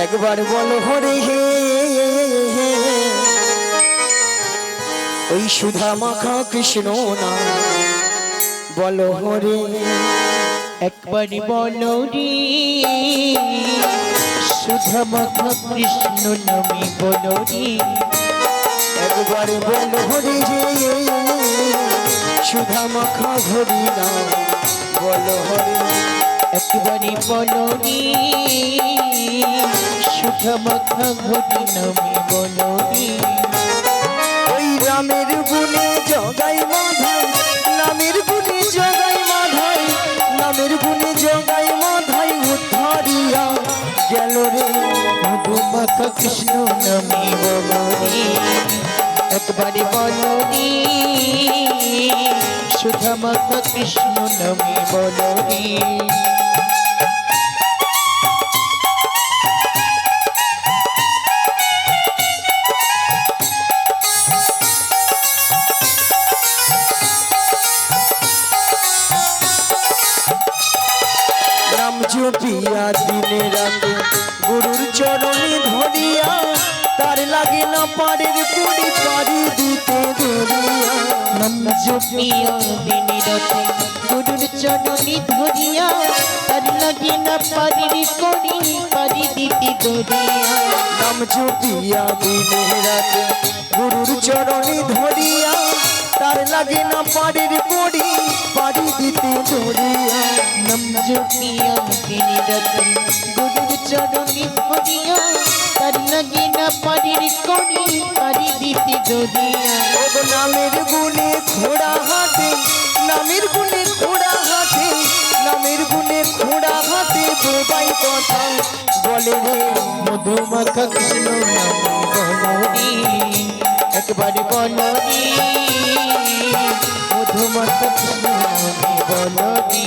একবার বলো হরে হে ওই সুধা মাখা কৃষ্ণ না বলো হরে একবার বলো রে সুধা মাখা কৃষ্ণ নামে বলো রে একবার বলো হরে হে সুধা মাখা হরি না বলো হরে একবারে বলো রে সুধা মাখা হরি নামে বলো রে ওই রামের গুণে জগাই মাধাই নামের গুণে জগাই মাধাই নামের গুণে জগাই মাধাই উদ্ধারিয়া গেল রে মধু মাখা কৃষ্ণ নামে বলো রে একবারে বলো রে সুধা মাখা কৃষ্ণ নামে বলো রে নাম জপিয়া দিনে রাতে গুরুর চরণে ধরিয়া তার লাগে না পারের কুড়ি পারি দিতে ধরিয়া নাম জপিয়া দিনে রাতে গুরুর চরণে ধরিয়া তার লাগে না পারি করি পারি দিতে ধরিয়া নাম জপিয়া দিনে রাতে গুরুর চরণে ধরিয়া তার লাগে না পারের কুড়ি পারি দিতে ধরিয়া নাম জপিয়া দিনে রাতে গুরুর চরণে ধরিয়া তার লাগে না পারি করি পারি দিতে ধরিয়া ও নামের গুণে ঘোড়া হাতে নামের গুণে ঘোড়া হাতে নামের গুণে ঘোড়া হাতে বোবাই কথা বলে রে মধু মাখা কৃষ্ণ নামে বলো রে একবারে বলো রে মধু মাখা কৃষ্ণ নামে বলো রে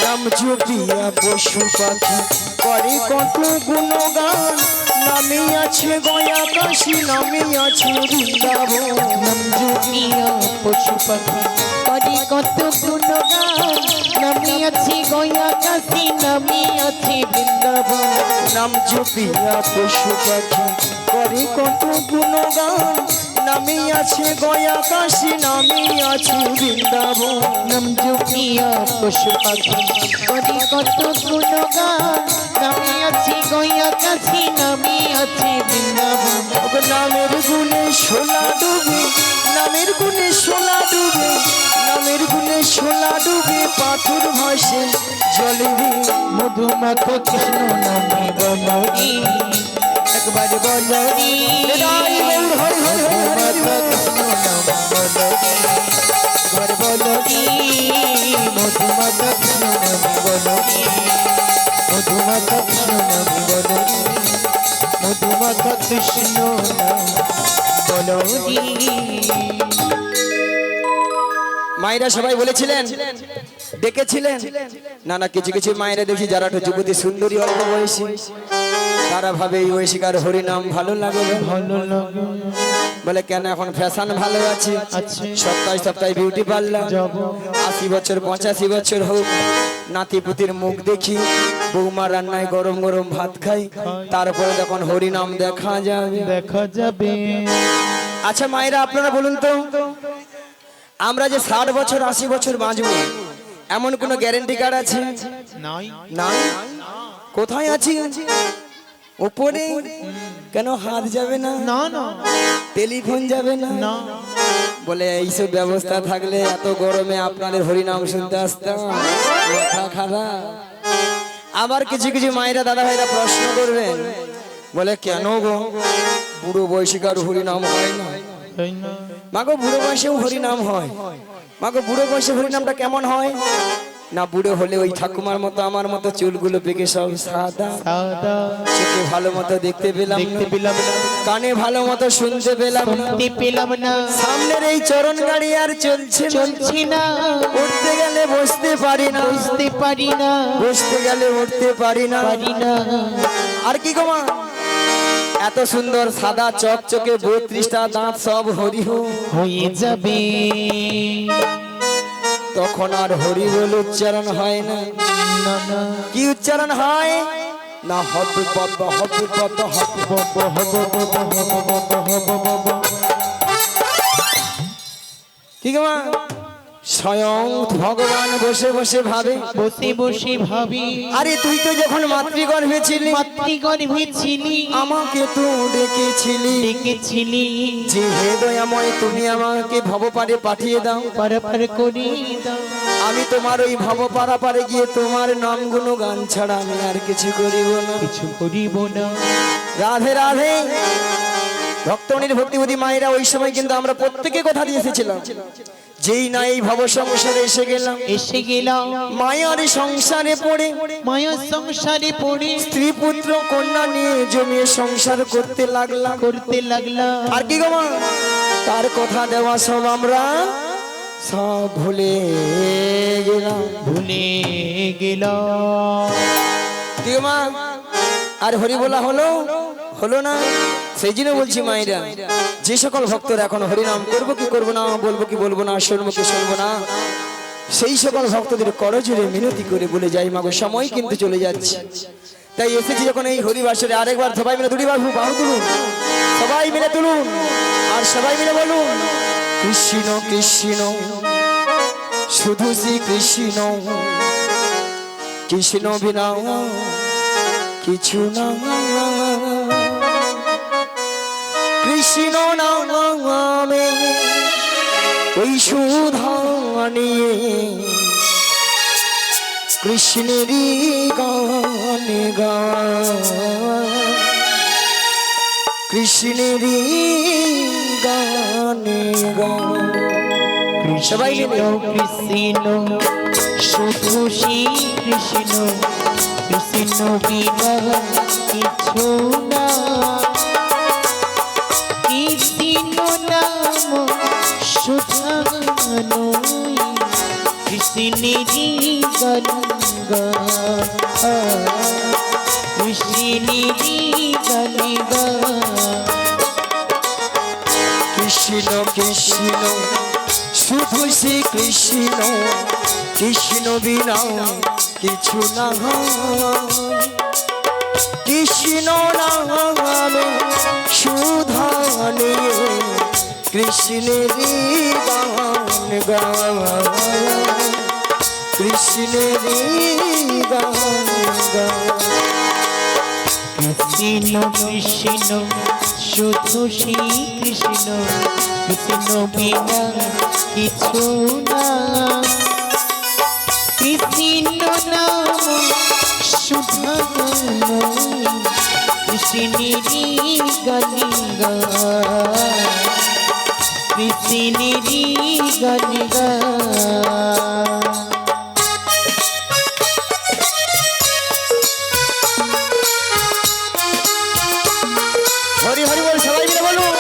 নাম জপিয়া পশু পাখি করে কত গুণগান নামে আছে গয়া কাশি নামে আছে বৃন্দাবন নাম জপিয়া পশু পাখি করে কত গুণগান নামে আছে গয়া কাশি নামে আছে বৃন্দাবন নাম জপিয়া পশু পাখি করে কত গুণগান নামে আছে গয়া কাশি নামে আছে বৃন্দাবন নাম জপিয়া পশু পাখি করে কত গুণগান নামে আছে গয়া কাশি নামে আছে বৃন্দাবন নামের গুণে শোলা ডুবে নামের গুণে শোলা ডুবে নামের গুণে শোলা ডুবে পাথর ভাসে জলে রে মধু মাখা কৃষ্ণ নামে বলো রে একবার বলো রে মধু মাখা কৃষ্ণ নামে বলো রে একবার বলো রে মধু মাখা কৃষ্ণ নামে বলো রে মধু মাখা কৃষ্ণ নামে বলো রে মধু মাখা কৃষ্ণ নামে বলো রে মায়েরা সবাই বলেছিলেন দেখেছিলেন না না কিছু কিছু মায়েরা দেখি যারা একটু যুবতী সুন্দরী অল্প বয়সী তারা ভাবে এই বয়সীকার হরিনাম ভালো লাগে ভালো লাগে বলে কেন এখন ফ্যাশন ভালো আছে আচ্ছা সপ্তাহে সপ্তাহে বিউটি পার্লার যাব 80 বছর 85 বছর হোক নাতি পুতির মুখ দেখি বৌমা রান্নায় গরম গরম ভাত খাই তারপরে তখন হরিনাম দেখা যাবে দেখা যাবে আচ্ছা মায়েরা আপনারা বলুন তো আমরা যে 60 বছর 80 বছর বাঁচবো এমন কোনো গ্যারান্টি কার্ড আছে নাই না কোথায় আছি উপরে কেন হাত যাবে না না না টেলিফোন যাবে না না বলে এইসব ব্যবস্থা থাকলে এত গরমে আপনাদের হরিনাম শুনতে আসতাম মাথা খারাপ আবার কিছু কিছু মায়েরা দাদা ভাইরা প্রশ্ন করবেন বলে কেন গো বুড়ো বয়সীকার হরিনাম হয় না তাই না মাগো বুড়ো বয়সেও হরিনাম হয় মাগো বুড়ো বয়সে হরিনামটা কেমন হয় না বুড়ো হলে ওই ঠাকুমার মতো আমার মতো চুলগুলো পেকে সব সাদা সাদা চোখে ভালো মতো দেখতে পেলাম দেখতে না, পেলাম না কানে ভালো মতো শুনতে পেলাম না, শুনতে পেলাম না সামনের এই চরণ গাড়ি আর চলছে না, চলছি না উঠতে গেলে বসতে পারি না, বুঝতে পারি না বসতে গেলে উঠতে পারি না পারি না আর কি গো মা এত সুন্দর সাদা চকচকে 32টা দাঁত সব হরি হয়ে যাবে। তখন আর হরি বলে উচ্চারণ হয় না। না না কি উচ্চারণ হয় না? হবে বাবা, হবে বাবা, হবে বাবা, হবে বাবা, হবে বাবা, হবে বাবা। ঠিক মা? স্বয়ং ভগবান বসে বসে ভাবে, বসে বসে ভাবি, আরে তুই তো যখন মাতৃগর্ভে ছিলি, মাতৃগর্ভে ছিলি, আমাকে তো ডেকেছিলি, ডেকেছিলি, যে হে দয়াময় তুমি আমাকে ভবপারে পাঠিয়ে দাও, পারাপার করি দাও। আমি তোমার ওই ভবপারা পারে গিয়ে তোমার নাম গুণগান ছাড়া আমি আর কিছু করিব না। কিছু করিব না। রাধে রাধে। ভক্তমণির ভক্তিবতী মায়েরা ওই সময় কিন্তু আমরা প্রত্যেকে কথা দিয়ে এসেছিলাম, যেই না এই ভব সংসারে এসে গেলাম, মায়ার সংসারে পড়ে, মায়া সংসারে পড়ে, স্ত্রী পুত্র কন্যা নিয়ে জমিয়ে সংসার করতে লাগলাম। আর কি গো মা, তার কথা দেওয়া সব আমরা সব ভুলে গেলাম। ভুলে গেলাম। কি গো মা, আর হরি বলা হলো না? সেই জন্য বলছি মায়েরা, যে সকল ভক্তরা এখন হরিনাম করবো কি করবো না, বলবো কি বলবো না, শুনবো কি শুনবো না, সেই সকল ভক্তদের করজোরে মিনতি করে বলে যাই মাগো সময় কিন্তু চলে যাচ্ছে। তাই এসেছি যখন এই হরিবাসরে, আরেকবার সবাই মিলে দুটি বাহু তুলুন, সবাই মিলে তুলুন, আর সবাই মিলে বলুন কৃষ্ণ কৃষ্ণ, শুধু শ্রী কৃষ্ণ, কৃষ্ণ বিনা কিছু না, কৃষ্ণ নামে ওই সুধা নিয়ে কৃষ্ণেরই গানে গায়, কৃষ্ণেরই গানে গায়। সবাই মিলে কৃষ্ণ, শুধু শ্রী কৃষ্ণ, কৃষ্ণ বিনা কিছু না, কৃষ্ণ নাম সুধানো, কৃষ্ণেরই গান গায়, কৃষ্ণেরই গান গায়। কৃষ্ণ কৃষ্ণ, শুধু শ্রী কৃষ্ণ, কৃষ্ণ বিনা কিছু না, কৃষ্ণ নামে সুধা নিয়ে কৃষ্ণেরই গান গায়, কৃষ্ণেরই গান গায়। কৃষ্ণ কৃষ্ণ, শুধু শ্রী কৃষ্ণ, কৃষ্ণ বিনা কিছু না, কৃষ্ণ নাম সুধানো, কৃষ্ণেরই গান গায়, কৃষ্ণেরই গান গায়। হরি হরি বল, সবাই মিলে বলুন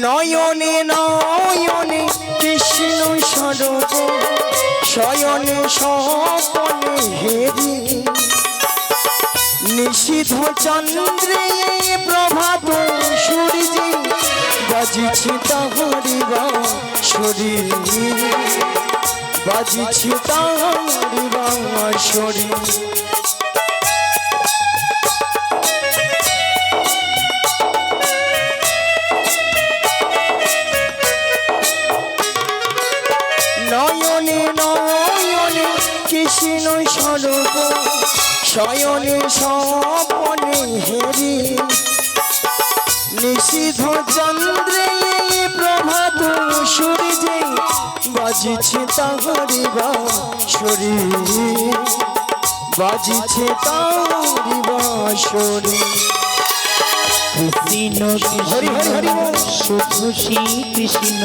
নয়নে নয়নে কৃষ্ণ স্বরূপ, শয়নে স্বপনে হেরি, নিশীথ চন্দ্রে প্রভাত সূর্যে বাজিছে তাহারি বাঁশরি, বাজিছে তাহারি বাঁশরি। নয়নে নয়নে কৃষ্ণ স্বরূপ, শয়নে স্বপনে হেরি, নিশীথ চন্দ্রে প্রভাত সূর্যে বাজিছে তাহারি বাঁশরি, বাজিছে তাহারি বাঁশরি। কৃষ্ণ কৃষ্ণ, শুধু শ্রী কৃষ্ণ,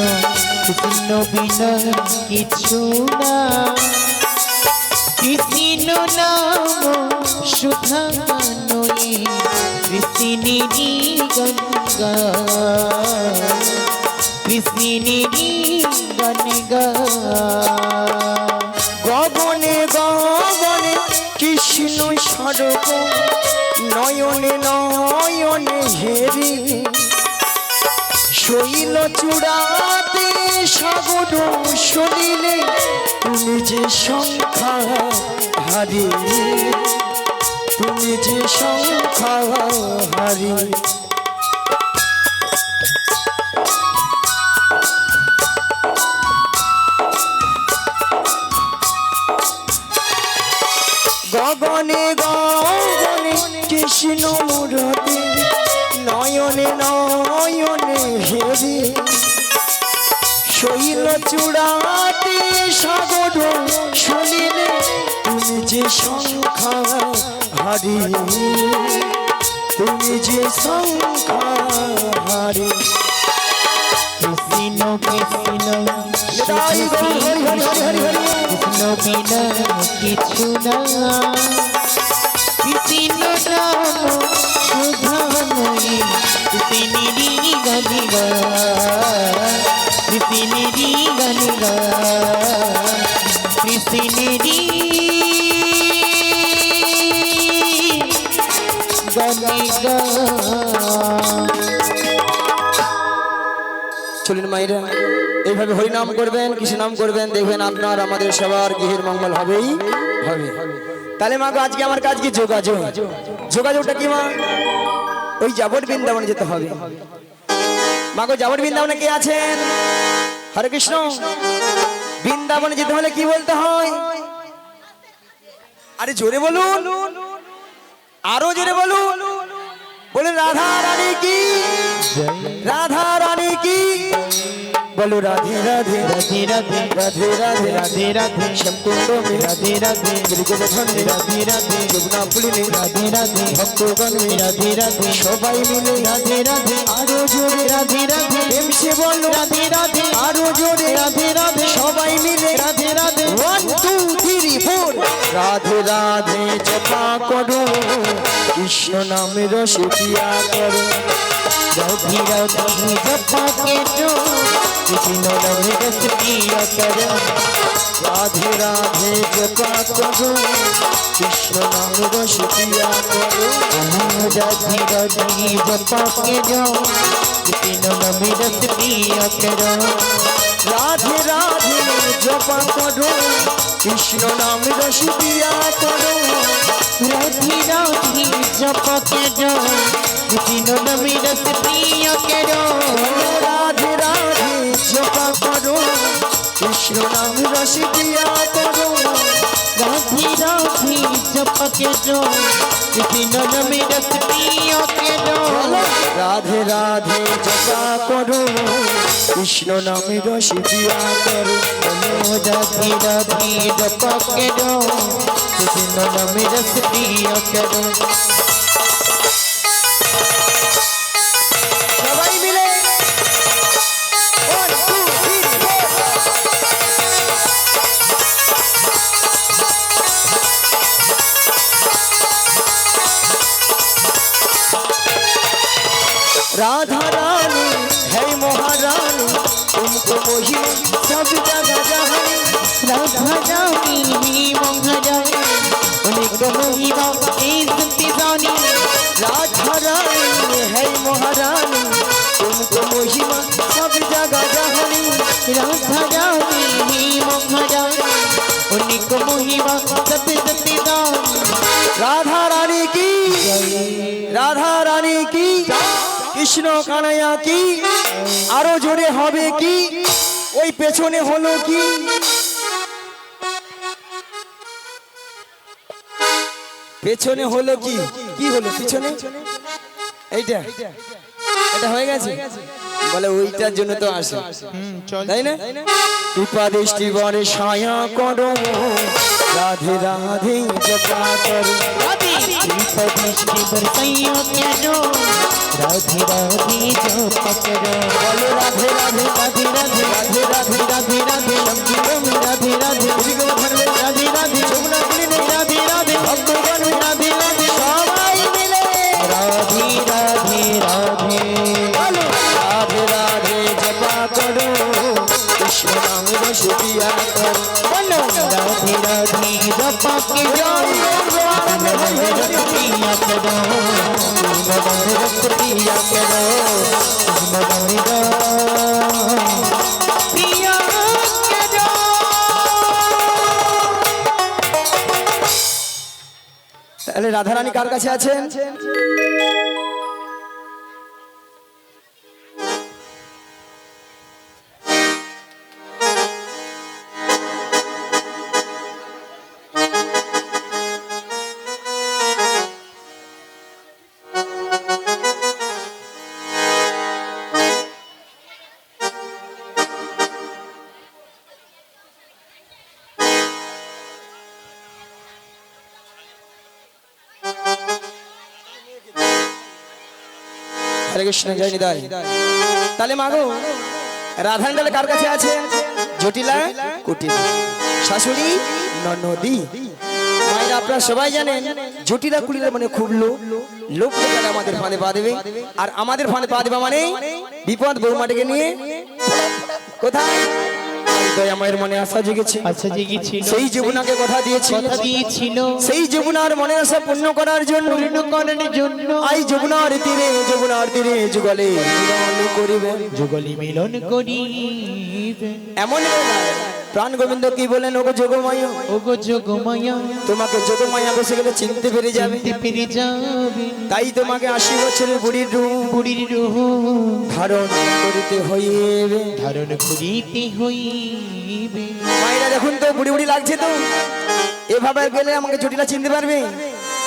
কৃষ্ণ বিনা কিছু না, কৃষ্ণ নাম সুধানো, কৃষ্ণেরই গান গায়, পিসিনিরি গানে গা গগনে গগনে কৃষ্ণ সড়ক নয়নে নয়নে হেরি শৈল চূড়াতে সাগর সলিলে তুমি যে সংখ্যা হারি তুমি যে সংখ্যা হারি গগনে গগনে কৃষ্ণ মূরতি নয়নে নয়নে হেরি শৈল চূড়াতে সাগর সলিলে তুমি যে সংখ্যা হারি তুমি যে সংখ্যা হারি কৃষ্ণ কৃষ্ণ হরি হরি হরি হরি হরি হরি কৃষ্ণ বিনা কিছু না কৃষ্ণ নাম শুধু নয় কৃষ্ণেরই গানে গা কৃষ্ণেরই গানে গা কৃষ্ণেরই গানে গা চলুন মাইরা এইভাবে হরিনাম করবেন কৃষ্ণ নাম করবেন দেখবেন আপনার আমাদের সবার গৃহের মঙ্গল হবেই হবে তাহলে মা গো আজকে আমার কাজ কি যোগাযোগ যোগাযোগটা কি মা ওই যাবট বৃন্দাবনে যেতে হবে মা গো যাবট বৃন্দাবনে কে আছেন হরে কৃষ্ণ বৃন্দাবনে যেতে হলে কি বলতে হয় আরে জোরে বলুন আরো জোরে বলুন বলে রাধা রানী কি রাধা রানী কি बोलो राधे राधे राधे राधे राधे राधे राधे राधे श्यामकुंड में राधे राधे गिरिगोवर्धन में राधे राधे যমুনা পুলিনে राधे राधे ভক্তগণ में राधे राधे সবাই মিলে राधे राधे আরো জোরে राधे राधे প্রেম সে বলো राधे राधे আরো জোরে राधे राधे সবাই মিলে राधे राधे 1 2 3 4 রাধে রাধে জপা করো কৃষ্ণ নামের রসিয়া করো राधे राधे जपा के जो कृष्ण नाम रस पिया करो राधे राधे जपा करो कृष्ण नाम रसिया करो राधे राधे जपा के जो कृष्ण नाम रस पिया करो राधे राधे जपा करो कृष्ण नाम रसिया करो राधे राधे जपा के जो कृष्ण नाम रस पिया करो राधे राधे जपा करो कृष्ण नाम रसिया करो राधे राधे जपा के जो कृष्ण नाम रस पिया करो राधे राधे जपा करो कृष्ण नाम रसिया करो राधे राधे जपा के जो कृष्ण नाम रस पिया करो সবাই মিলে 1 2 3 4 राधा रानी है महारानी तुमको मोहिनी सब जगह जहानी राधा रानी महारानी उनको महिमा इज्जत जानी राधा रानी है महारानी तुमको मोहिमा सब जगह जहानी राधा रानी महारानी उनको महिमा सत्य सत्य जानी राधा रानी की राधा रानी की কৃষ্ণ কানাইয়া কি আরো জোরে হবে কি ওই পেছনে হলো কি পেছনে হলো কি কি হলো পিছনে এইটা এটা হয়ে গেছে বলে ওইটার জন্য তো আসে তাই না কৃপা দৃষ্টি বরে ছায়া করো রাধে রাধে জপা করো कृपा दृष्टि बरसैया करो राधे राधे जपा करो बोलो राधे राधे राधे राधे राधे राधे राधे राधे राधे राधे गिरिगोवर्धन में राधे राधे যমুনা পুলিনে राधे राधे ভক্তগণ में राधे राधे সবাই মিলে राधे राधे राधे बोलो राधे राधे जपा करो করো কৃষ্ণ নাম রস পিয়া করো বলো রাধে রাধে জপা के जाओ रस पिया करो रस पिया करो पिया करो। তাহলে রাধারানী কার কাছে আছেন? হরে কৃষ্ণ জয় নিতাই। তাহলে মাগো রাধারানী তাহলে কার কাছে আছে? জটিলা কুটিল শাশুড়ি ননদি। মায়েরা আপনারা সবাই জানেন জটিলা কুটিলা মানে খুব লোভ, লোভ দেখালে আমাদের ফাঁদে পা দেবে, আর আমাদের ফাঁদে পা দেবে মানে বিপদ। বৌমাটিকে নিয়ে কোথায়? দয়া মায়ের মনে আশা জেগেছে, আচ্ছা জেগেছিল, সেই যমুনাকে কথা দিয়েছিল, সেই যমুনার মনে আশা পূর্ণ করার জন্য আই যমুনার তীরে যুগলে মিলন করিবে, যুগলি মিলন করিবে। এমন বেলায় প্রাণ গোবিন্দ কি বলেন? ওগো যোগমায়া, ওগো যোগমায়া, তোমাকে যোগমায়া বসে গেলে চিনতে পেরে যাবে, পেরে যাবে। তাই তোমাকে 80 বছরের বুড়ির রূপ ধারণ করিতে হইবে, ধারণ করিতে হইবে। মায়েরা দেখুন তো বুড়ি বুড়ি লাগছে তো, এভাবে গেলে আমাকে জটিলা চিনতে পারবে?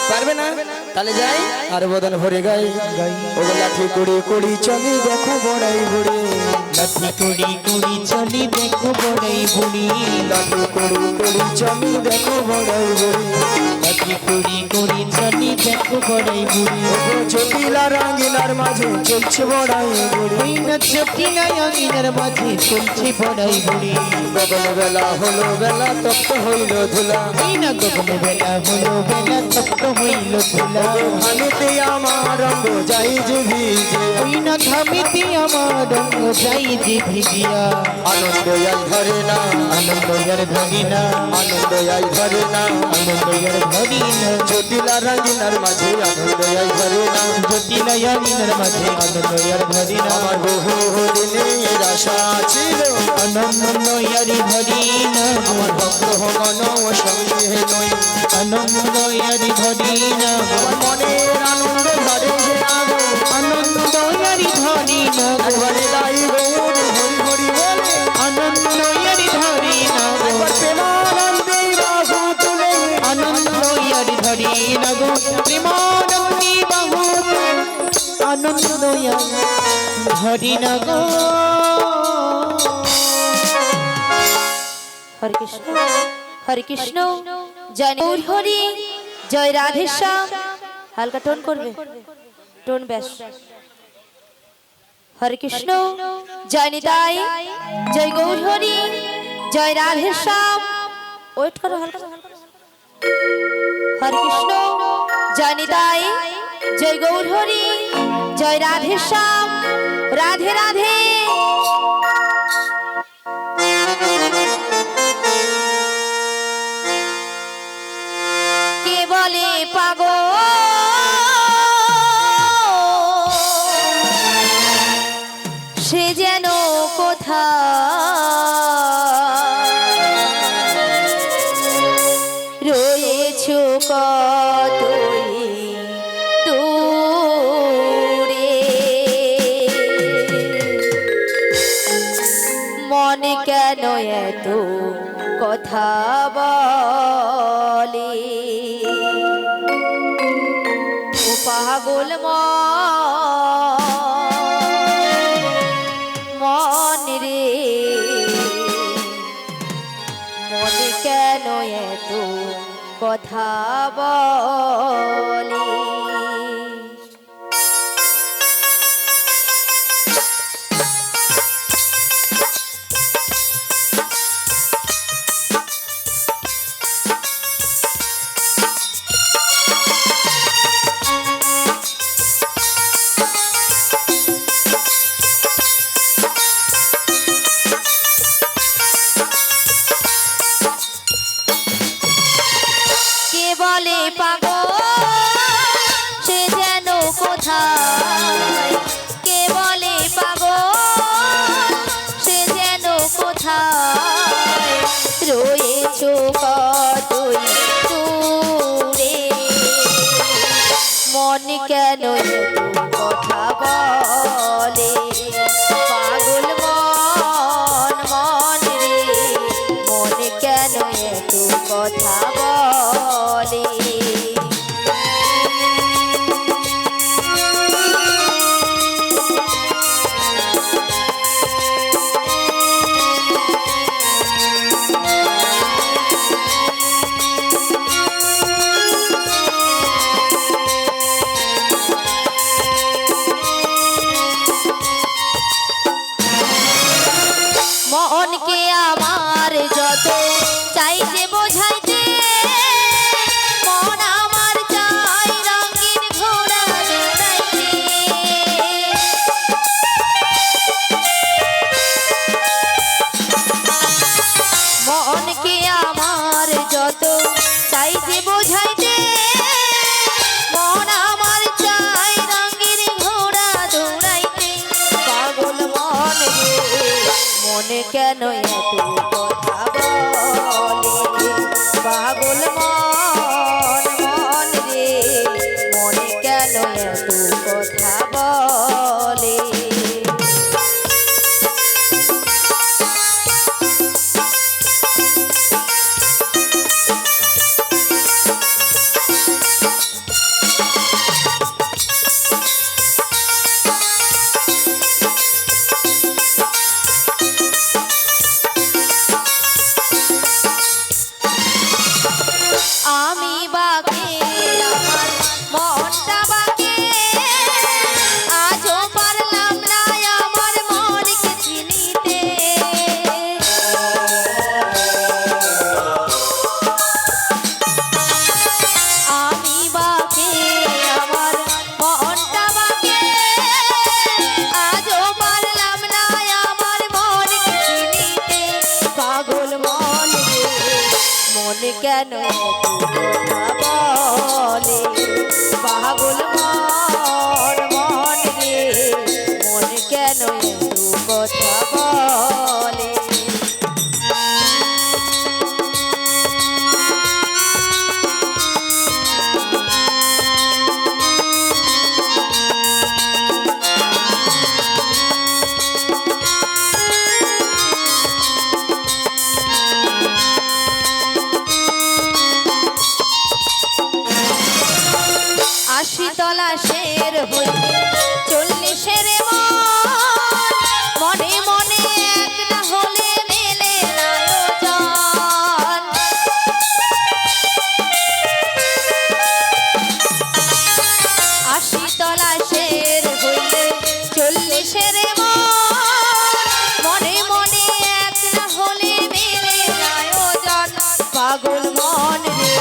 পারবে না। তাহলে যাই আর বদন ভরে গাই, ওগো লাঠি কুড়ি কুড়ি চলি দেখো বড়াই বুড়ি, লাঠি কুড়ি কুড়ি চলি দেখো বড়াই বুড়ি, লাঠি কুড়ি কুড়ি চলি দেখো বড়াই বুড়ি, লাঠি কুড়ি কুড়ি চলি দেখো বড়াই বুড়ি। ওগো জটিলা রঙিনার মাঝে চলছে বড়াই বুড়ি, ওই না জটিলা রঙিনার মাঝে চলছে বড়াই বুড়ি। গগন বেলা হলো বেলা তপ্ত হইল ধুলা, ওই না গগন বেলা হলো বেলা তপ্ত হইল ধুলা। ঘামিতে আমার রঙ যাই যে ভিজে, ওই না ঘামিতে আমার রঙ যাই যে ভিজিয়া। আনন্দ আই ধরে না, আনন্দ আর ধরি না, আনন্দ আই ধরে না, আনন্দ আর ধরি না। জটিলা রঙিনার মাঝে আনন্দ আই ধরে না, জটিলা রঙিনার মাঝে আনন্দ আর ধরি না। আমার বহু দিনের আশা ছিল, আনন্দ আর ধরি না, আমার ভক্ত হগন সঙ্গে নই, আনন্দ আর ধরি না, আমার মনের আনন্দ ধরে যে আগো, আনন্দ আর ধরি না, একবারে গাই গৌর হরি হরি বলে, আনন্দ আর ধরি না, একবার প্রেমানন্দে বাহু তুলে, আনন্দ আর ধরি না গো প্রেমানন্দে বাহু, আনন্দ আর ধরি না গো। হরে কৃষ্ণ হরে কৃষ্ণ, জয় গৌর হরি, জয় রাধে শ্যাম। হালকা টোন করবে, টোন ব্যাস। হরে কৃষ্ণ জয় নিতাই, জয় গৌর হরি, জয় রাধে শ্যাম। ওয়েট করো হালকা। হরে কৃষ্ণ জয় নিতাই, জয় গৌর হরি, জয় রাধে শ্যাম। রাধে রাধে। কে বলে পাগল সে যেন কোথা, রয়েছ কতই দূরে, মনে কেন এত কথা বলে, ও পাগল মন রে, মনে কেন এত কথা বলে। মনে কেন এত কথা বলে পাগল মন মন রে মনে কেন এত কথা বলে আমি বাকে আমার মনটা বাকে আজও পারলাম না আমার মনকে চিনিতে আমি বাকে আমার মনটা বাকে আজও পারলাম না আমার মনকে চিনিতে পাগল মন রে মনে কেন কথা বলে পাগল মন মন রে মনে কেন কথা বলে আশি তলা শের হইতে 40-এর মনে মনে এক না হলে মেলে না ওজন আশি তলা শের হইতে 40-এর মনে মনে এক না হলে মেলে না ওজন পাগল মন রে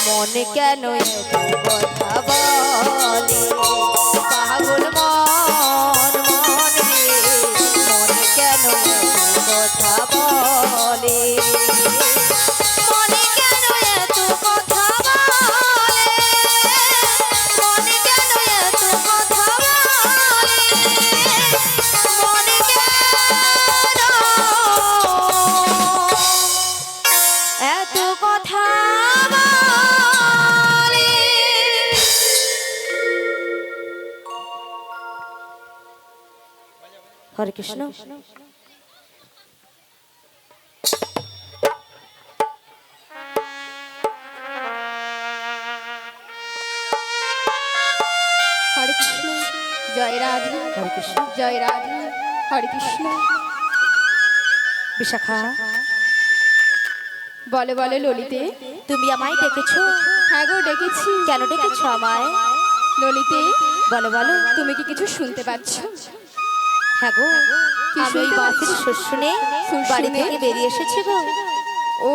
মনে কেন এত কথা বলে পাগল মন মন রে মনে কেন এত কথা বলে মনে কেন এত কথা বলে মনে কেন এত কথা বলে মনে কেন এত কথা বলে হরে কৃষ্ণ হরে কৃষ্ণ জয় রাধে হরে কৃষ্ণ জয় রাধে হরে কৃষ্ণ বিশাখা বলে বলে ললিতে তুমি আমায় ডেকেছো হ্যাঁ গো ডেকেছি কেন ডেকেছো আমায় ললিতে বলো বলো তুমি কি কিছু শুনতে পাচ্ছ হ্যাঁ গো কি আমি ওই শুনতে বাসের পাচ্ছি? সুর শুনে সুর বাড়ি শুনে? থেকে বেরিয়ে এসেছি গো ও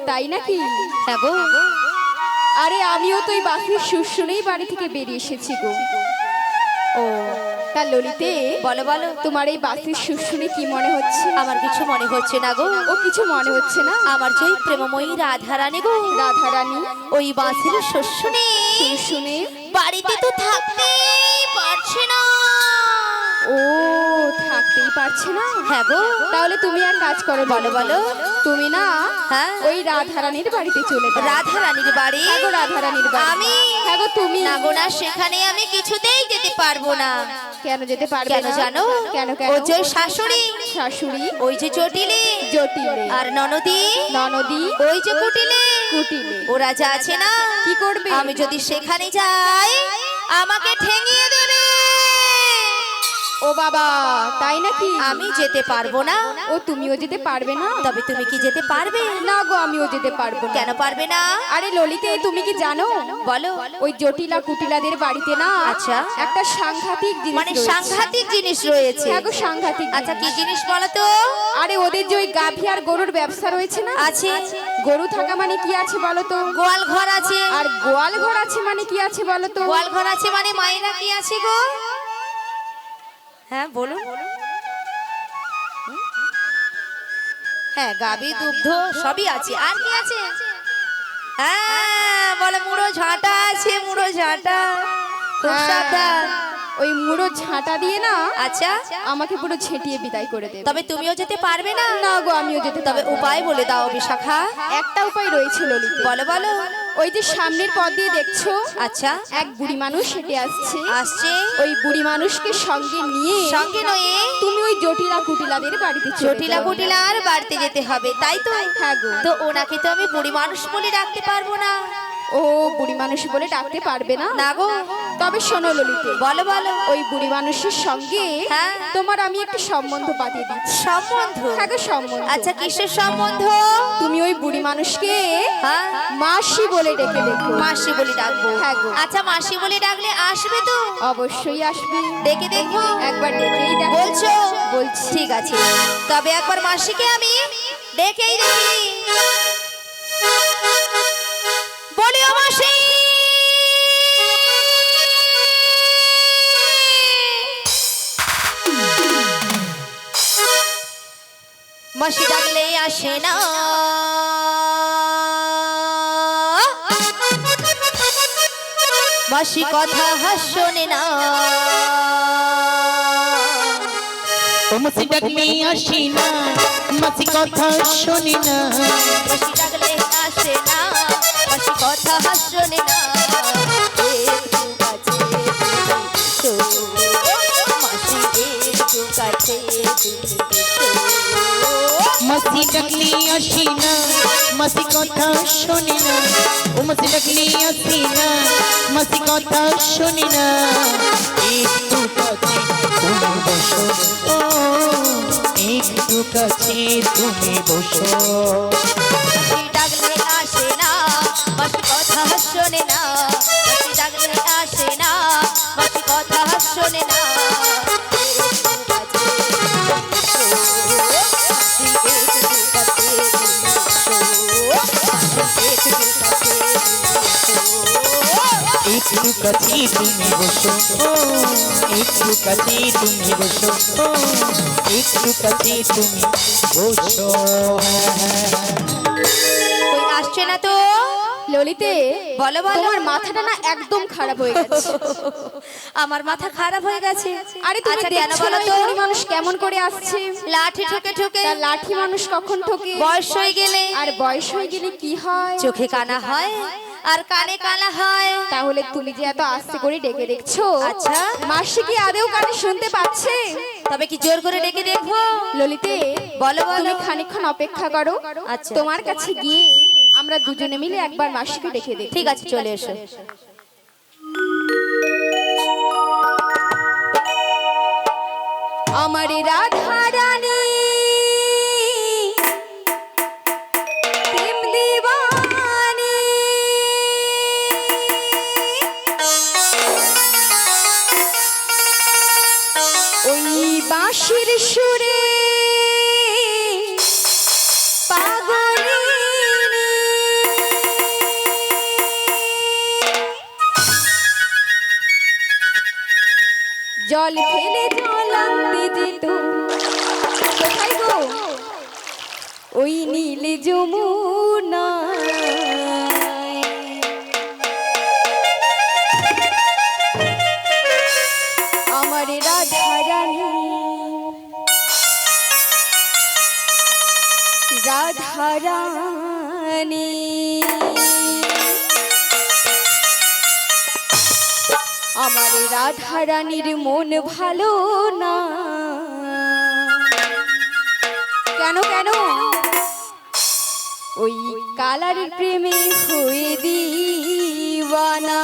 তাই নাকি হ্যাঁ গো আরে আমিও তো এই বাসের সুর শুনেই বাড়ি থেকে বেরিয়ে এসেছি গো ও তা ললিতে বলো বলো তোমার এই বাসের সুর শুনে কি মনে হচ্ছে আমার কিছু মনে হচ্ছে না গো ও কিছু মনে হচ্ছে না আমার যে ওই প্রেমময়ী রাধারানী গো রাধারানী ওই বাসের সুর শুনে সুর শুনে বাড়িতে তো থাকতেই পারছে না ও থাকতেই পারছে না হ্যাঁ গো তাহলে তুমি আর কাজ করো বলো বলো তুমি না হ্যাঁ ওই রাধারানীর বাড়িতে চলে যাও রাধারানীর বাড়ি হ্যাঁ গো রাধারানীর বাড়ি আমি হ্যাঁ গো তুমি না গো না সেখানে আমি কিছুতেই যেতে পারবো না কেন যেতে পারবে কেন না জানো কেন কেন ও যে শাশুড়ি শাশুড়ি ওই যে জটিলে জটিলে আর ননদি ননদি ওই যে কুটিলে কুটিলে ওরা যা আছে না কি করবে আমি যদি সেখানে যাই আমাকে ঠেঙিয়ে দেবে ও বাবা তাই নাকি আমি যেতে পারবো না ও তুমিও যেতে পারবে না তবে তুমি কি যেতে পারবে না গো আমিও যেতে পারবো না কেন পারবে না আরে ললিতে তুমি কি জানো বলো ওই জটিলা কুটিলাদের বাড়িতে না আচ্ছা। একটা সাংঘাতিক জিনিস মানে রয়েছে। সাংঘাতিক জিনিস রয়েছে হ্যাঁ গো সাংঘাতিক আচ্ছা কি জিনিস। জিনিস বলো তো আরে ওদের যে ওই গাভী আর গরুর ব্যবসা রয়েছে না আছে গরু থাকা মানে কি আছে বলো তো গোয়াল ঘর আছে আর গোয়াল ঘর আছে মানে কি আছে বলো তো গোয়াল ঘর আছে মানে মায়েরা কি আছে গো হ্যাঁ বলুন হ্যাঁ গাবি দুগ্ধ সবই আছে আর কি আছে হ্যাঁ বলে মুড়ো ঝাঁটা আছে মুড়ো ঝাঁটা খুব হ্যাঁ। সাদা ওই মুড়ো ঝাঁটা দিয়ে না আচ্ছা আমাকে পুরো ঝেঁটিয়ে বিদায় করে দেবে। তবে তুমিও যেতে পারবে না? না গো, আমিও যেতে তবে পারবো না। উপায় বলে দাও বিশাখা। একটা উপায় রয়েছে ললিতা। বলো বলো। ওই যে সামনের পথ দিয়ে দেখছো আচ্ছা এক বুড়ি মানুষ হেঁটে আসছে। আসছে। ওই বুড়ি মানুষকে সঙ্গে নিয়ে সঙ্গে নয়ে তুমি ওই জটিলা কুটিলাদের বাড়িতে চলে জটিলা যাও। কুটিলার বাড়িতে যেতে হবে, তাই তো? হ্যাঁ গো। তো ওনাকে তো আমি বুড়ি মানুষ বলে ডাকতে পারবো না। ও বুড়ি মানুষ বলে ডাকতে পারবে না? না গো। তবে শোনো ললিতে, বলো বলো। ওই বুড়ি মানুষের সঙ্গে হ্যাঁ। তোমার আমি একটা সম্বন্ধ পাঠিয়ে দিচ্ছি। সম্বন্ধ? হ্যাঁ গো, সম্বন্ধ। আচ্ছা কিসের সম্বন্ধ? তুমি ওই বুড়ি মানুষকে হ্যাঁ মাসি বলে ডেকে দেখো। মাসি বলে ডাকবো? হ্যাঁ গো। আচ্ছা মাসি বলে ডাকলে আসবে তো? অবশ্যই আসবে। ডেকে দেখবো? একবার ডেকেই দেখো। বলছো? বলছি। ঠিক আছে, তবে একবার মাসিকে আমি ডেকেই দেখি। বলিও মাসি। মাসি ডাকলে আসে না, মাসি কথা শোনে না। ও মাসি ডাকলে আসি না, মাসি কথা শোনে না। মাসি ডাকলে আসে না, মাসি কথা শোনে না। একটু কাছে এসো, মাসি একটু কাছে এসো। মাসি ডাকলে আসি না, মাসি কথা শোনে না। ও মাসি ডাকলে আসি না, মাসি কথা শোনে না। একটু কাছে তুমি বসো, ও একটু কাছে তুমি বসো। মাসি ডাকলে আসে না, মাসি কথা শোনে না। মাসি ডাকলে আসে না, মাসি কথা শোনে না। একটু কাছে তুমি বসো, ও একটু কাছে তুমি বসো, ও একটু কাছে তুমি বসো। কই আসছে না তো? ললিতে, বলো বলো। তোমার মাথাটা না একদম খারাপ হয়ে গেছে। আমার মাথা খারাপ হয়ে গেছে? আরে তুমি আচ্ছা, কেন দেখছো বলো না তো? এই বুড়ি মানুষ কেমন করে আসছে? লাঠি ঠোকে ঠোকে। তা লাঠি মানুষ কখন ঠোকে? বয়স হয়ে গেলে। আর বয়স হয়ে গেলে কি হয়? চোখে কানা হয় আর কানে কালা হয়। তাহলে তুমি যে এত আস্তে করে ডেকে দেখছো, আচ্ছা। মাসি কি আদেও কানে শুনতে পাচ্ছে? তবে কি জোর করে ডেকে দেখবো? ললিতে, বলো বলো। তুমি খানিকক্ষণ অপেক্ষা করো। আচ্ছা। তোমার কাছে গিয়ে আমরা দুজনে মিলে একবার মাসিকে ডেকে দেখি। ঠিক আছে, চলে এসো। আমার রাধা রানী প্রেম দিবানী, ওই বাঁশির সুরে পাগলিনী, জল ফেলে জল আনতে যেত কোথায় গো? ওই নীল যমুনা। আমার রাধা রানী, রাধা রানী, আমার রাধা রানীর মন ভালো না। কেন কেন? ওই কালারের প্রেমে হয়ে দিওয়ানা।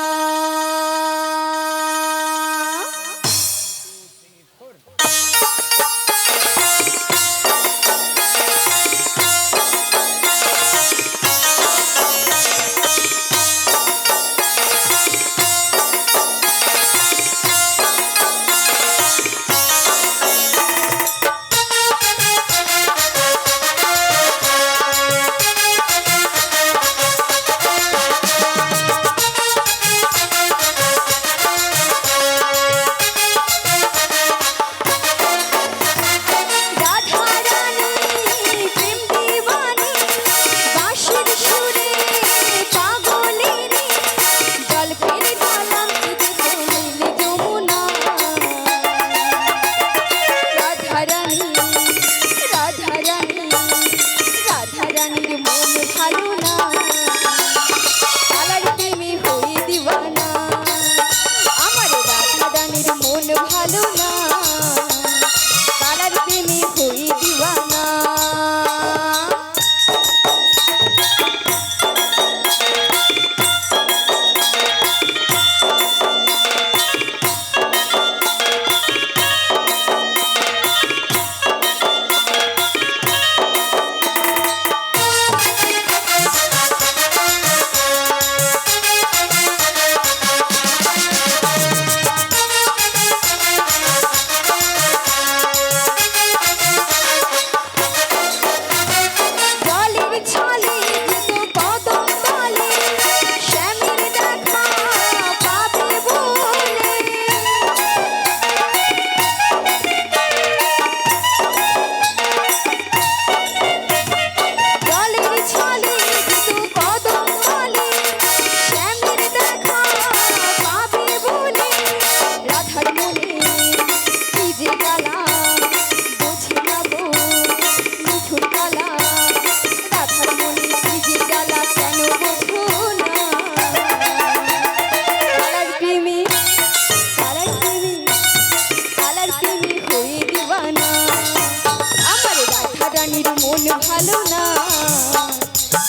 ভালো না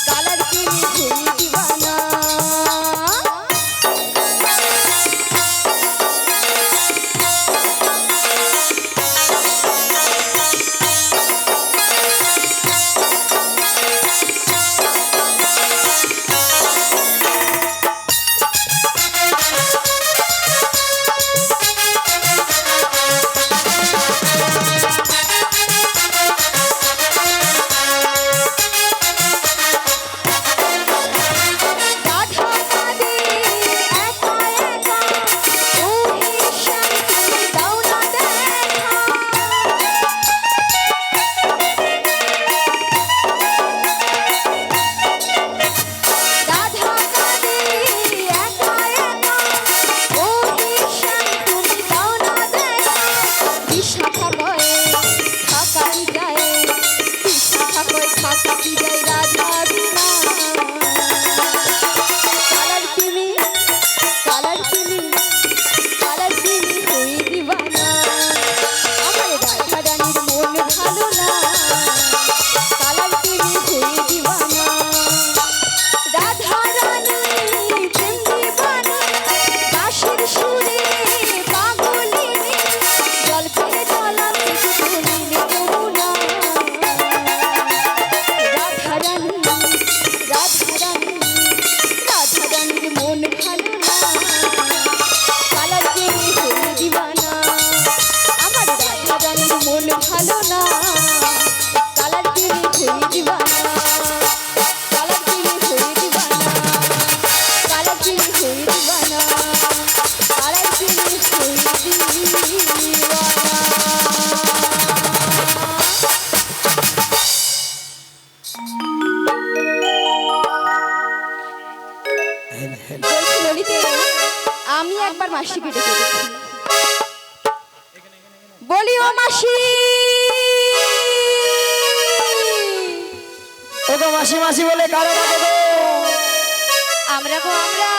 কালার প্রেমে হই দিওয়ানা রাধা কাঁদে একা একা ওহে শ্যাম তুমি দাও না দেখা রাধা কাঁদে একা একা ওহে শ্যাম তুমি দাও না দেখা বিশাখা কয়ে থাকাই যায় বিশাখা কয়ে থাকাই যায় রাধা বিনা কালার প্রেমে কালার প্রেমে কালার প্রেমে হই দিওয়ানা আমার রাধা রানীর মন ভালো না কালার প্রেমে হই দিওয়ানা রাধা রানী প্রেম দিওয়ানা দাসের সুরে পাগলিনী জল ফেলে চলাম তুমি যমুনা রাধা রানী রাধা রানী রাধা রানীর মন ভালো না কালার প্রেমে হই দিওয়ানা আমার রাধা রানীর মন ভালো না কালার প্রেমে হই দিওয়ানা কালার প্রেমে হই দিওয়ানা কালার প্রেমে হই দিওয়ানা কালার প্রেমে হই দিওয়ানা বলছি ললিতে আমি একবার মাসিকে ডেকে দেখি বলি ও মাসি ওগো মাসি মাসি বলে কারো ডাকে গো আমরা গো আমরা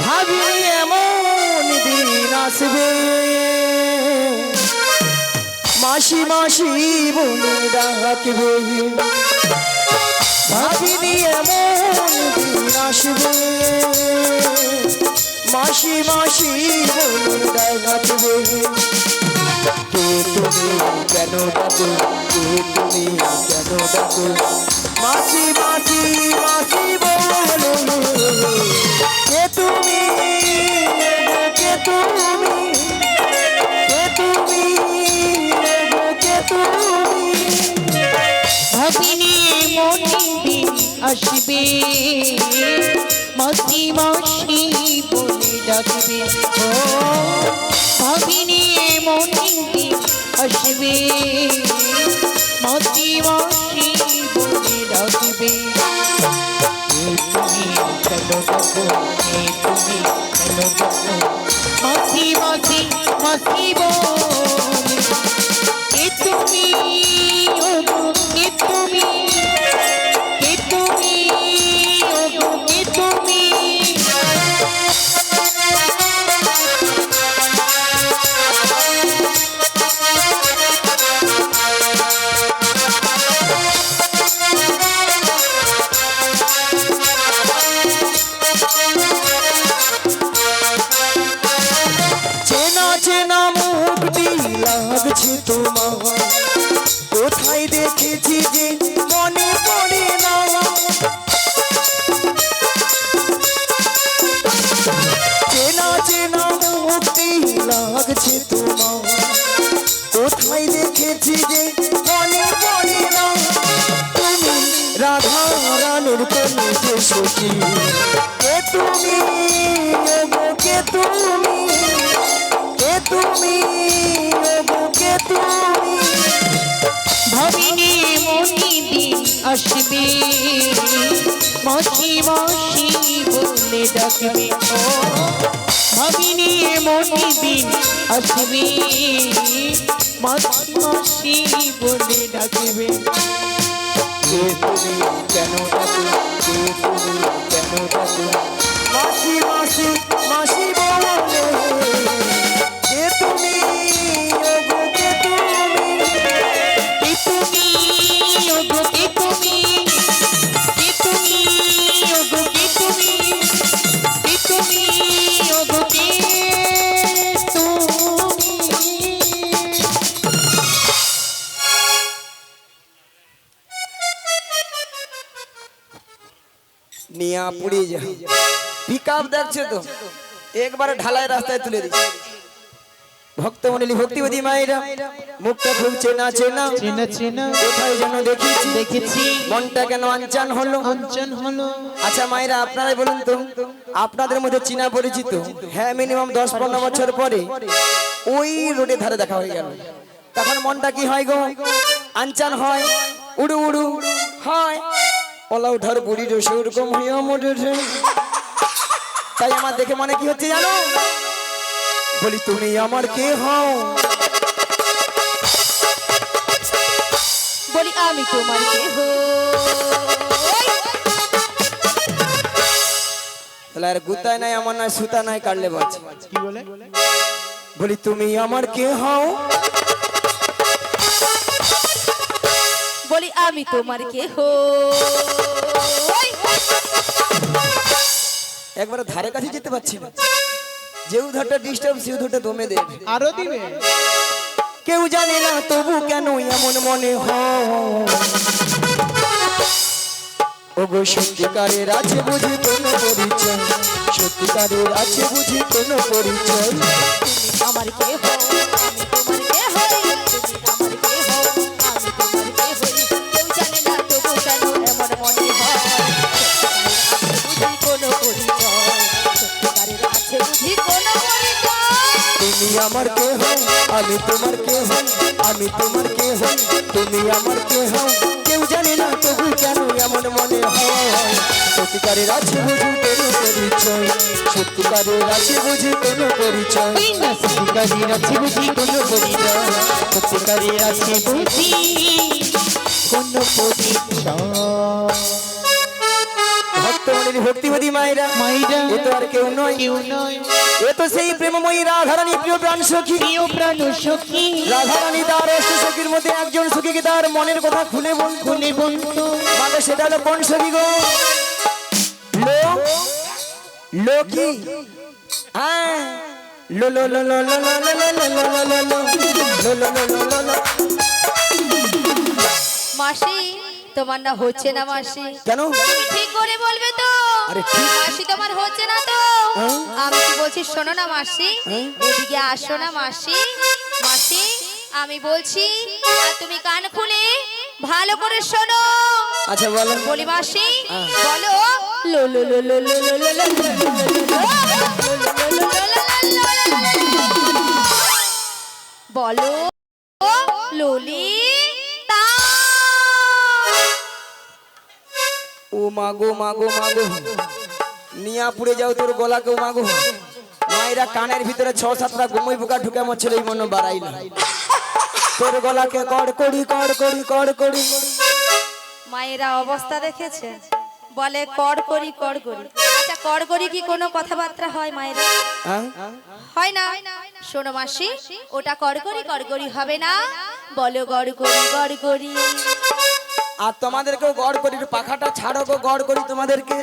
ভাবিনি এমন দিন আসবে মাসি মাসি বলে ডাকবে ভাবিনি এমন দিন আসবে মাসি মাসি বলে ডাকবে কে তুমি কেন ডাকো কে তুমি কেন ডাকো মাসি মাসি মাসি বলে কে তুমি কে তুমি কে তুমি কে তুমি ভাবিনি মনে দিন আসবে মাসি মাসি বলে ডাকবে ও ভাবিনি মনে দিন আসবে মাসি মাসি বলে ডাকবে কে তুমি কেন ডাকো কে তুমি কেন ডাকো মাসি মাসি মাসি বলে কে তুমি ও গো কে তুমি কে তুমি ও গো কে তুমি চেনা চেনা মুখটি লাগছে তোমার কোথায় দেখেছি যে মনে পড়ে না চেনা চেনা মুখটি লাগছে তোমার কোথায় দেখেছি যে মনে পড়ে না তুমি রাধা রানীর কোনে যে সখী কে তুমি ওগো কে তুমি কে তুমি ওগো কে তুমি ভাবিনি মনে দিন আসবে মাসি মাসি বলে ডাকবে ও ভাবিনি মনে দিন আসবে মাসি মাসি বলে ডাকবে কে তুমি কেন ডাকো কে তুমি কেন ডাকো মাসি মাসি মাসি বলে কে তুমি ওগো কে তুমি কে তুমি ওগো নিয়া পুড়ে যা পিক আপ দেখছে তো একবারে ঢালাই রাস্তায় তুলে দিচ্ছে ভক্তমণ্ডলী ভক্তিবতী মায়েরা মুখটা খুব চেনা চেনা চেনা চেনা কোথায় যেন দেখেছি দেখেছি মনটা কেন আনচান হলো অঞ্চন হলো। আচ্ছা মায়েরা আপনারাই বলুন তো আপনাদের মধ্যে চীনা পরিচিত হ্যাঁ মিনিমাম 10-15 বছর পরে ওই রোডে ধারে দেখা হয়ে গেল তখন মনটা কি হয় গো আনচান হয় উড়ু উড়ু হয় ওলা উঠার বুড়ি রসে ওরকম হইয়া মরেছে তাই আমার দেখে মনে কি হচ্ছে জানো বলি তুমি আমার কে হও বলি আমি তোমার কেহ তাহলে আর গুতায় নাই আমার নাই সুতা নাই কাটলে বাঁচে কি বলে? বলি তুমি আমার কে হও বলি আমি তোমার কেহ একবার ধারে কাছে যেতে পারছি না যে উধারটা ডিস্টার্ব সে উধারটা দমে দেবে আরো দিবে। কেউ জানে না তবু কেন এমন মনে হয় ওগো সত্যিকারের আছে বুঝি কোনো পরিচয় সত্যিকারের আছে বুঝি কোনো পরিচয় তুমি আমার কেহ আমি তোমার কেহ তুমি আমার কেহ আমি তোমার কেহ কেউ জানে না তবু কেন এমন মনে হয় বুঝি কোনো পরিচয় সত্যিকারের আছে বুঝি কোনো পরিচয় তুমি আমার কে হও আমি তোমার কে হই আমি তোমার কে হই তুমি আমার কে হও কেউ জানে না তবু কেন এমন মনে হয় সত্যিকারের আছে বুঝি কোনো পরিচয় সত্যিকারের আছে বুঝি কোনো পরিচয় সত্যিকারের আছে বুঝি কোনো পরিচয় সত্যিকারের আছে বুঝি কোনো পরিচয়। ভক্তমণ্ডলী ভক্তিবতী মায়েরা মাইরা এ তো আর কেউ নয় কেউ নয় এ তো সেই প্রেমময়ী রাধারানী প্রিয় প্রাণ সখী প্রিয় প্রাণ সখী রাধারানী তার অষ্ট সখীর মধ্যে একজন সখীকে তার মনের কথা খুলে বলতো খুলে বলতো মানে সেটা হলো কোন সখী গো লো লো কি হ্যাঁ লো লো লো লো লো লো লো লো লো লো লো লো লো লো লো লো লো। মাসি তোমার না হচ্ছে না মাসি কেন তুমি ঠিক করে বলবে তো আরে ঠিক মাসি তোমার হচ্ছে না তো হ্যাঁ? আমি কি বলছি শোনো না মাসি হ্যাঁ? এদিকে আসো না মাসি মাসি আমি বলছি আর তুমি কান খুলে ভালো করে শোনো আচ্ছা বলো বলি মাসি হ্যাঁ। বলো লো লো লো লো লো লো লো লো বলো ললিতা ও মাগো মাগো মাগো নিয়া পুড়ে যাও তোর গলাকে ও মাগো মায়েরা কানের ভিতরে 6-7টা গুমই পোকা ঢুকে আমার ছেলে মন বাড়াইল তোর গলাকে কড় কড়ি কড় কড়ি কড় কড়ি মায়েরা অবস্থা দেখেছে বলে কর করি আচ্ছা কর করি কি কোনো কথাবার্তা হয় মায়েরা হ্যাঁ হয় না শোনো মাসি ওটা কর করি হবে না বলো গড় করি আর তোমাদেরকেও গড় করি একটু পাখাটা ছাড়ো গো গড় করি তোমাদেরকে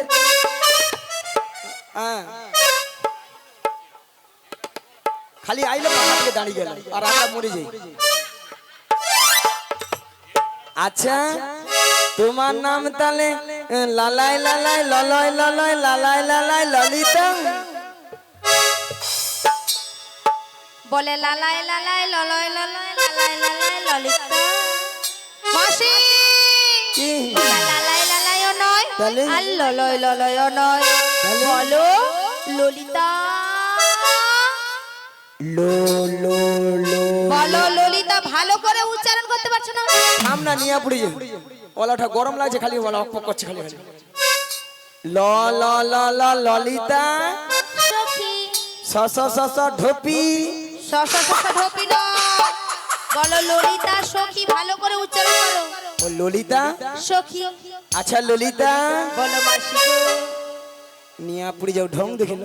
হ্যাঁ খালি আইলো পাখা থেকে দাঁড়িয়ে গেল আর আমরা মরে যাই আচ্ছা তোমার নাম তাহলে লালাই লালাই ললয় ললয় লালাই লালাই ললিতা বলে লালাই লালাই ললয় ললয় লালাই লালাই ললিতা মাসি কি লালাই লালাইও নয় তাহলে? আর ললয় ললয়ও নয় তাহলে? বলো ললিতা লো লো লো বলো ললিতা ভালো করে উচ্চারণ করতে পারছো না আমরা নিয়ে পড়ে যাই ওলাটা গরম লাগছে খালি ওলা অপক করছে খালি খালি ল ল ল ল ললিতা সখী স স স স ঢোপি ঢোপি নয় বলো ললিতা সখী ভালো করে উচ্চারণ করো ও ললিতা সখী আচ্ছা ললিতা বলো মাসি গো নিয়ে পড়ে যাও ঢং দেখিল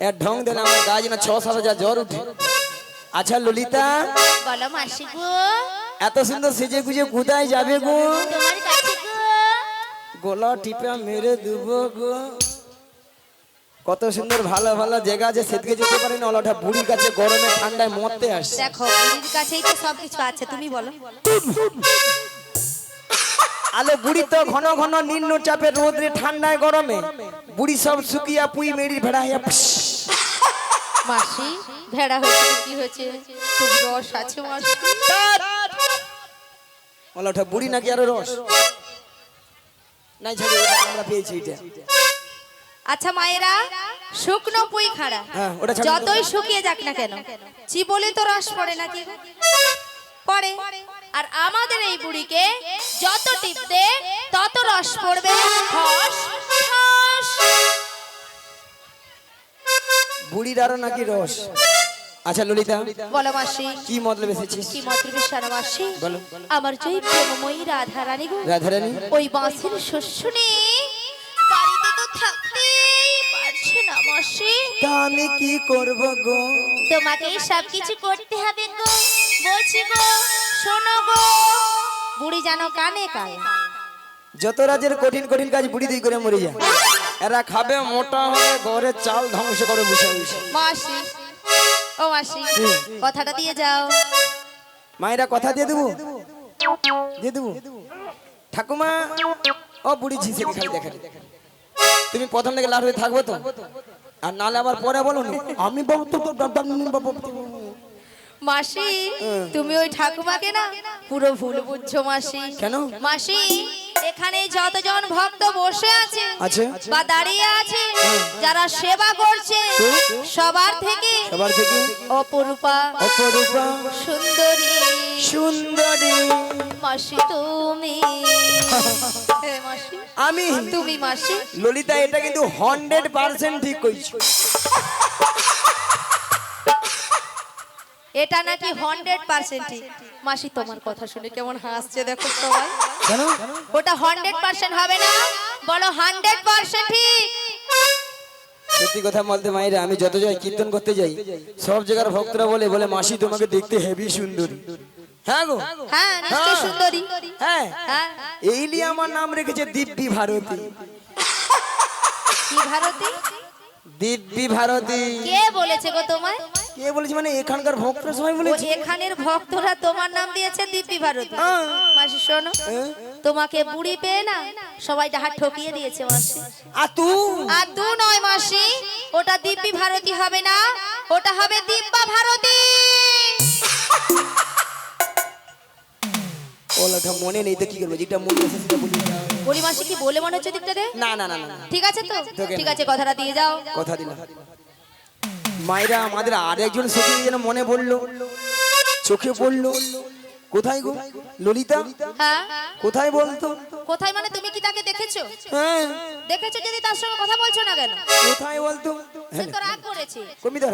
এর ঢং দিলে আমার গাছ না 6-7 হাজার জ্বর উঠে আচ্ছা ললিতা বলো মাসি গো এত সুন্দর সেজে গুজে কোথায় যাবে গো তোমার কাছে গো গলা টিপা মেরে দেবো গো কত সুন্দর ভালো ভালো জায়গা আছে সেদিকে যেতে পারি না ওলাটা বুড়ির কাছে গরমে ঠান্ডায় মরতে আসে দেখো বুড়ির কাছেই তো সবকিছু আছে তুমি বলো আলো বুড়ি তো ঘন ঘন নিম্ন চাপে রোদে ঠান্ডায় গরমে বুড়ি সব শুকিয়া পুই মেরি ভেড়া হইয়া মাসি ভেড়া হয়েছে কি হয়েছে খুব রস আছে মাসি বলো ওটা বুড়ি নাকি আরো রস নাই ছাড়ি আমরা পেয়েছি এটা আচ্ছা মায়েরা শুকনো পুই খাড়া হ্যাঁ, ওটা ছাড়ুন তো। যতই শুকিয়ে যাক না কেন চিবলে তো রস পড়ে নাকি পড়ে আর আমাদের এই বুড়িকে যত টিপতে তত রস পড়বে ফস ফস। বুড়ির আরো নাকি রস আচ্ছা ললিতা বলো মাসি কি মতলব এসেছিস কি মতলবে সারা মাসি বলো আমার জয় প্রেমময়ী রাধা রানী গো রাধারানী ওই বাঁশের শুশুনি বাড়িতে তো থাকতেই পারছে না মাসি তা আমি কি করব গো তোমাকে সব কিছু করতে হবে গো বলছি গো শোনো গো বুড়ি জানো কানে কায় যত রাজ্যের কঠিন কঠিন কাজ বুড়ি দিয়ে করে মরে যায় এরা খাবে মোটা হবে ঘরে চাল ধ্বংস করে বসে বসে মাসি ও মাসি কথাটা দিয়ে যাও মায়েরা কথা দিয়ে দেবো দিয়ে দেবো ঠাকুমা ও বুড়ি ঝিসে খালি দেখা তুমি প্রথম থেকে লাল হয়ে থাকবো তো আর নালে আবার পরে বলো না আমি বাবু তো মাসি তুমি ওই ঠাকুমাকে না পুরো ভুল বুঝছো মাসি কেন? মাসি এখানে যতজন ভক্ত বসে আছে আছে বা দাঁড়িয়ে আছে যারা সেবা করছে সবার থেকে সবার থেকে অপরূপা অপরূপা সুন্দরী সুন্দরী মাসি তুমি হে মাসি আমি তুমি মাসি ললিতা এটা কিন্তু 100% ঠিক কইছো এটা নাকি 100% ঠিক মাসি তোমার কথা শুনে কেমন হাসছে দেখো সবাই কেন ওটা 100% হবে না বলো 100% ঠিক সত্যি কথা বলতে মায়েরা আমি যত যাই কীর্তন করতে যাই সব জায়গার ভক্তরা বলে বলে মাসি তোমাকে দেখতে হেভি সুন্দরী হ্যাঁ গো হ্যাঁ নিশ্চয় সুন্দরী হ্যাঁ হ্যাঁ এই নিয়ে আমার নাম রেখেছে দিব্যি ভারতী কি ভারতী দিব্যি ভারতী কে বলেছে গো তোমায় কে বলেছে মানে এখানকার ভক্তরা সবাই ও বলেছে এখানের ভক্তরা তোমার নাম দিয়েছে দিব্যি ভারতী হ্যাঁ। মাসি শোনো তোমাকে বুড়ি পেয়ে না সবাই হাত ঠকিয়ে দিয়েছে মাসি আর তুই আর দু নয় মাসি ওটা দিব্যি ভারতী হবে না ওটা হবে দিব্যা ভারতী ওলাটা মনে নেই তো কি করবো যেটা মনে আছে সেটা বলি বুড়ি মাসি কি বলে মনে হচ্ছে দিকটা রে না না না না না। ঠিক আছে তো তোকে ঠিক আছে কথাটা দিয়ে যাও কথা দিলাম মায়েরা আমাদের আর একজন সখী যেন মনে পড়লো চোখে পড়লো কোথায় গো ললিতা হ্যাঁ কোথায় বলতো কোথায় মানে তুমি কি তাকে দেখেছো হ্যাঁ দেখেছো যদি তার সঙ্গে কথা বলছো না কেন কোথায় বলতো সে তো রাগ করেছে কমি ধর